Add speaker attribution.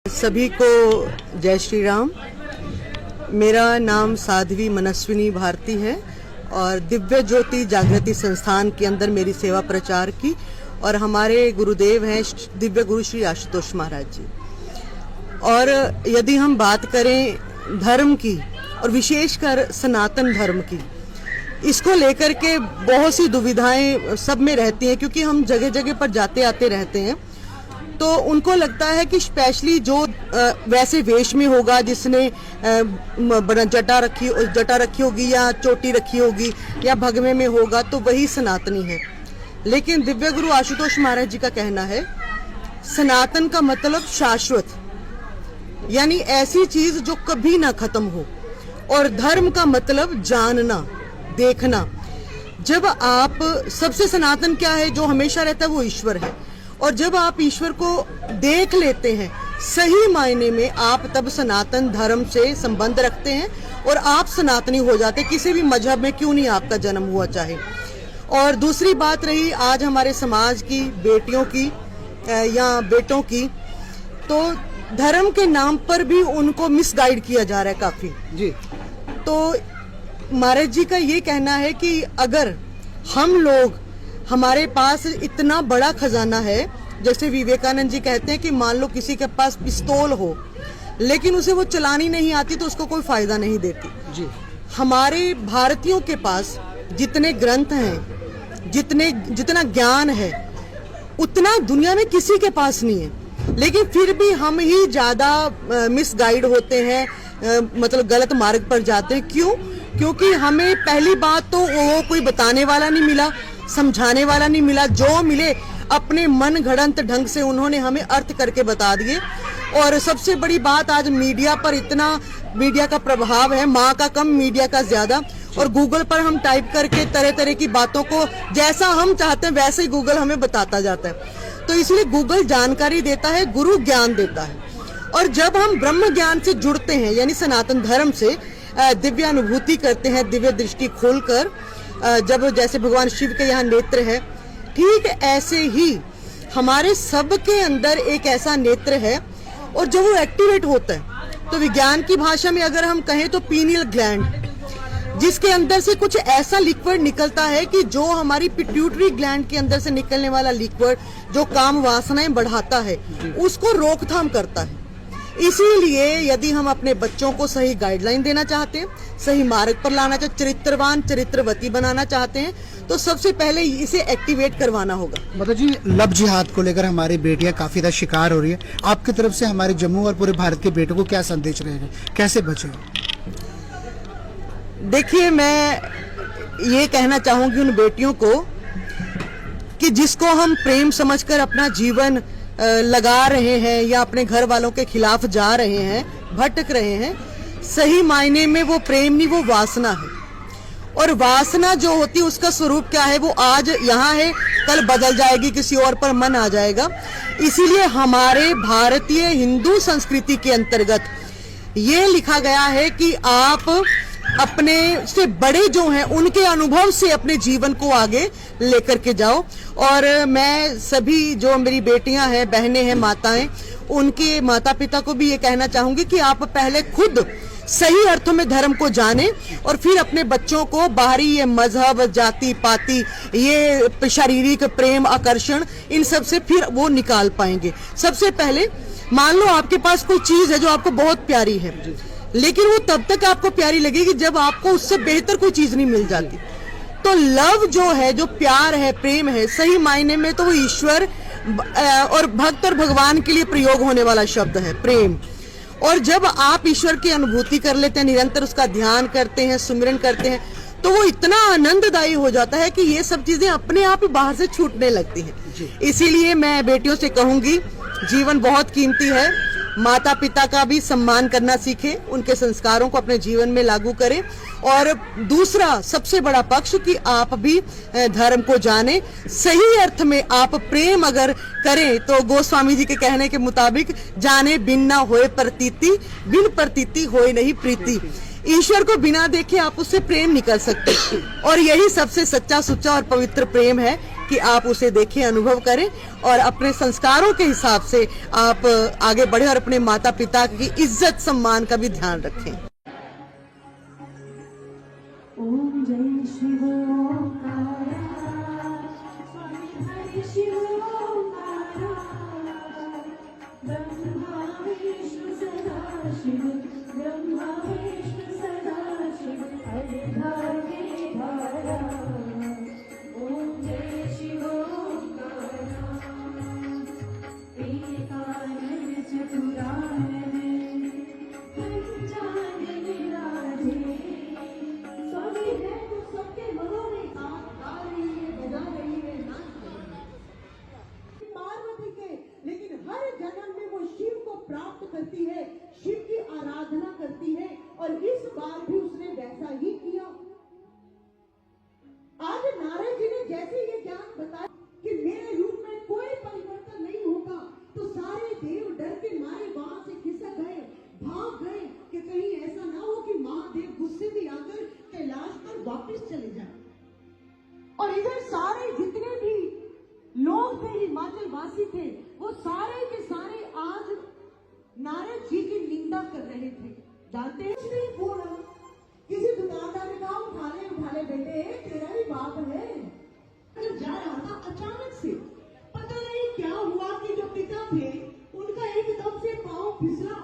Speaker 1: सभी को जय श्री राम। मेरा नाम साध्वी मनस्विनी भारती है और दिव्य ज्योति जागृति संस्थान के अंदर मेरी सेवा प्रचार की और हमारे गुरुदेव हैं दिव्य गुरु श्री आशुतोष महाराज जी। और यदि हम बात करें धर्म की और विशेषकर सनातन धर्म की, इसको लेकर के बहुत सी दुविधाएं सब में रहती हैं, क्योंकि हम जगह जगह पर जाते आते रहते हैं। तो उनको लगता है कि स्पेशली जो वैसे वेश में होगा, जिसने जटा रखी होगी या चोटी रखी होगी या भगवे में होगा, तो वही सनातनी है। लेकिन दिव्य गुरु आशुतोष महाराज जी का कहना है सनातन का मतलब शाश्वत, यानी ऐसी चीज जो कभी ना खत्म हो। और धर्म का मतलब जानना, देखना। जब आप सबसे सनातन क्या है, जो हमेशा रहता है, वो ईश्वर है। और जब आप ईश्वर को देख लेते हैं सही मायने में, आप तब सनातन धर्म से संबंध रखते हैं और आप सनातनी हो जाते हैं, किसी भी मजहब में क्यों नहीं आपका जन्म हुआ चाहे। और दूसरी बात रही आज हमारे समाज की बेटियों की या बेटों की, तो धर्म के नाम पर भी उनको मिसगाइड किया जा रहा है काफी जी। तो महाराज जी का ये कहना है कि अगर हम लोग, हमारे पास इतना बड़ा खजाना है, जैसे विवेकानंद जी कहते हैं कि मान लो किसी के पास पिस्तौल हो लेकिन उसे वो चलानी नहीं आती तो उसको कोई फायदा नहीं देती जी। हमारे भारतीयों के पास जितने ग्रंथ हैं, जितना ज्ञान है, उतना दुनिया में किसी के पास नहीं है। लेकिन फिर भी हम ही ज्यादा मिसगाइड होते हैं, मतलब गलत मार्ग पर जाते हैं। क्यों? क्योंकि हमें पहली बात तो वो कोई बताने वाला नहीं मिला, समझाने वाला नहीं मिला। जो मिले अपने मन घड़ंत ढंग से उन्होंने हमें अर्थ करके बता दिए। और सबसे बड़ी बात, आज मीडिया पर इतना मीडिया का प्रभाव है, माँ का कम मीडिया का ज्यादा। और गूगल पर हम टाइप करके तरह तरह की बातों को जैसा हम चाहते हैं वैसे ही गूगल हमें बताता जाता है। तो इसलिए गूगल जानकारी देता है, गुरु ज्ञान देता है। और जब हम ब्रह्म ज्ञान से जुड़ते हैं, यानी सनातन धर्म से दिव्य अनुभूति करते हैं, दिव्य दृष्टि खोलकर, जब जैसे भगवान शिव के यहाँ नेत्र है, ठीक ऐसे ही हमारे सब के अंदर एक ऐसा नेत्र है। और जब वो एक्टिवेट होता है तो विज्ञान की भाषा में अगर हम कहें तो पीनियल ग्लैंड, जिसके अंदर से कुछ ऐसा लिक्विड निकलता है कि जो हमारी पिट्यूटरी ग्लैंड के अंदर से निकलने वाला लिक्विड जो काम वासनाएं बढ़ाता है, उसको रोकथाम करता है। इसीलिए यदि हम अपने बच्चों को सही गाइडलाइन देना चाहते हैं, सही मार्ग पर लाना चाहते, चरित्रवान चरित्रवती बनाना चाहते हैं, तो सबसे पहले इसे एक्टिवेट करवाना होगा।
Speaker 2: मतलब जी, लव जिहाद को लेकर हमारी बेटियां काफी ज्यादा शिकार हो रही है। आपकी तरफ से हमारे जम्मू और पूरे भारत के बेटों को क्या संदेश रहेगा, कैसे बचे?
Speaker 1: देखिए, मैं ये कहना चाहूंगी उन बेटियों को कि जिसको हम प्रेम समझकर अपना जीवन लगा रहे हैं या अपने घर वालों के खिलाफ जा रहे हैं, भटक रहे हैं, सही मायने में वो प्रेम नहीं, वो वासना है। और वासना जो होती है उसका स्वरूप क्या है, वो आज यहाँ है, कल बदल जाएगी, किसी और पर मन आ जाएगा। इसीलिए हमारे भारतीय हिंदू संस्कृति के अंतर्गत ये लिखा गया है कि आप अपने से बड़े जो हैं उनके अनुभव से अपने जीवन को आगे लेकर के जाओ। और मैं सभी जो मेरी बेटियां हैं, बहनें हैं, माताएं, उनके माता पिता को भी ये कहना चाहूंगी कि आप पहले खुद सही अर्थों में धर्म को जाने और फिर अपने बच्चों को बाहरी ये मजहब, जाति पाति, ये शारीरिक प्रेम, आकर्षण, इन सब से फिर वो निकाल पाएंगे। सबसे पहले मान लो आपके पास कोई चीज है जो आपको बहुत प्यारी है, लेकिन वो तब तक आपको प्यारी लगेगी जब आपको उससे बेहतर कोई चीज नहीं मिल जाती। तो लव जो है, जो प्यार है, प्रेम है, सही मायने में तो वो ईश्वर और भक्त और भगवान के लिए प्रयोग होने वाला शब्द है, प्रेम। और जब आप ईश्वर की अनुभूति कर लेते हैं, निरंतर उसका ध्यान करते हैं, सुमिरन करते हैं, तो वो इतना आनंददायी हो जाता है कि ये सब चीजें अपने आप ही बाहर से छूटने लगती हैं। इसीलिए मैं बेटियों से कहूंगी, जीवन बहुत कीमती है, माता पिता का भी सम्मान करना सीखें, उनके संस्कारों को अपने जीवन में लागू करें। और दूसरा सबसे बड़ा पक्ष कि आप भी धर्म को जाने, सही अर्थ में आप प्रेम अगर करें तो गोस्वामी जी के कहने के मुताबिक, जाने बिन ना होए प्रतीति, बिन प्रतीति होए नहीं प्रीति। ईश्वर को बिना देखे आप उससे प्रेम नहीं कर सकते। और यही सबसे सच्चा, सुच्चा और पवित्र प्रेम है कि आप उसे देखें, अनुभव करें और अपने संस्कारों के हिसाब से आप आगे बढ़े और अपने माता पिता की इज्जत सम्मान का भी ध्यान रखें।
Speaker 3: ओम जय शिव ओंकारा, स्वामी हरि शिव ओंकारा, ब्रह्मा विष्णु सदा शिव, ब्रह्मा विष्णु सदा शिव, हरिधार के धारा। ओम जय शिव ओंकारा, एकानन चतुरानन, पंचानन राधे। स्वामी है तो सबके मनों में आप गा रही है, बजा रही है, नाच रही है।
Speaker 4: पार्वती के, लेकिन हर जन्म में वो शिव को प्राप्त करती है, शिव की आराधना करती है और इस बार भी उसने वैसा ही किया। आज नारद जी ने जैसे ये ज्ञान बताया कि मेरे रूप में कोई परिवर्तन नहीं होगा, तो सारे देव डर के मारे वहां से खिसक गए, भाग गए कि कहीं ऐसा ना हो कि महादेव गुस्से में आकर कैलाश पर वापस चले जाए। और इधर सारे जितने भी लोग थे, हिमाचल वासी थे, वो सारे के सारे आज नारद जी की निंदा कर रहे थे। जानते हैं कुछ नहीं बोला, किसी दुकानदार ने कहा उठा ले बेटे, तेरा ही बाप है। जब जा रहा था अचानक से पता नहीं क्या हुआ कि जो पिता थे उनका एकदम से पांव फिसला